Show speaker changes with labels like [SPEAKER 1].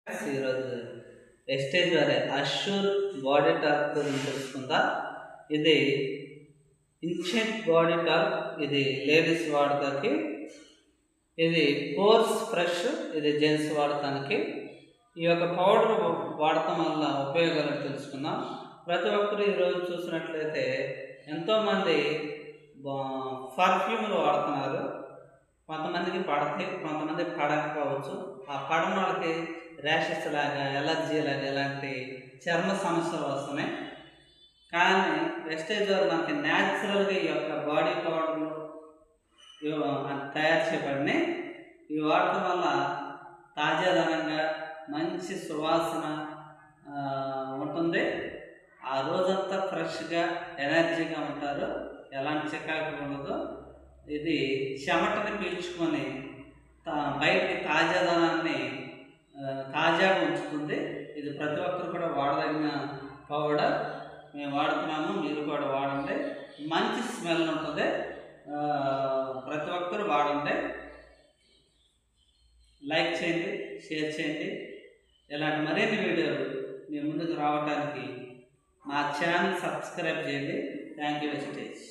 [SPEAKER 1] ఈరోజు వెస్టేజ్ వారి assure body talk గురించి తెలుసుకుందాం. ఇది ఇన్షెంట్ బాడీ టాక్, ఇది లేడీస్ వాడతానికి, ఇది పోర్స్ ఫ్రెష్, ఇది జెంట్స్ వాడటానికి. ఈ యొక్క పౌడర్ వాడటం వల్ల ఉపయోగాలు తెలుసుకుందాం. ప్రతి ఒక్కరు ఈరోజు చూసినట్లయితే ఎంతోమంది పర్ఫ్యూమ్లు వాడుతున్నారు. కొంతమందికి పడతాయి, కొంతమంది పడకపోవచ్చు. ఆ పడని వాళ్ళకి ర్యాషెస్ లాగా, ఎలర్జీ లాగా ఇలాంటి చర్మ సమస్యలు వస్తున్నాయి. కానీ వెస్టేజ్ వారు మనకి న్యాచురల్గా ఈ యొక్క బాడీ పౌడర్లు తయారు చేయబడినాయి. ఇవి వాడటం వల్ల తాజాదనంగా మంచి సువాసన ఉంటుంది. ఆ రోజంతా ఫ్రెష్గా ఎనర్జీగా ఉంటారు, ఎలాంటి చికాకు ఉండదు. ఇది చెమటని పీల్చుకొని బయటికి తాజాదనాన్ని తాజాగా ఉంచుతుంది. ఇది ప్రతి ఒక్కరు కూడా వాడదగిన పౌడర్. మేము వాడుతున్నాము, మీరు కూడా వాడండి. మంచి స్మెల్ ఉంటుంది, ప్రతి ఒక్కరు వాడండి. లైక్ చేయండి, షేర్ చేయండి. ఇలాంటి మరిన్ని వీడియోలు మీ ముందుకు రావడానికి మా ఛానల్ సబ్స్క్రైబ్ చేయండి. Thank you wastage.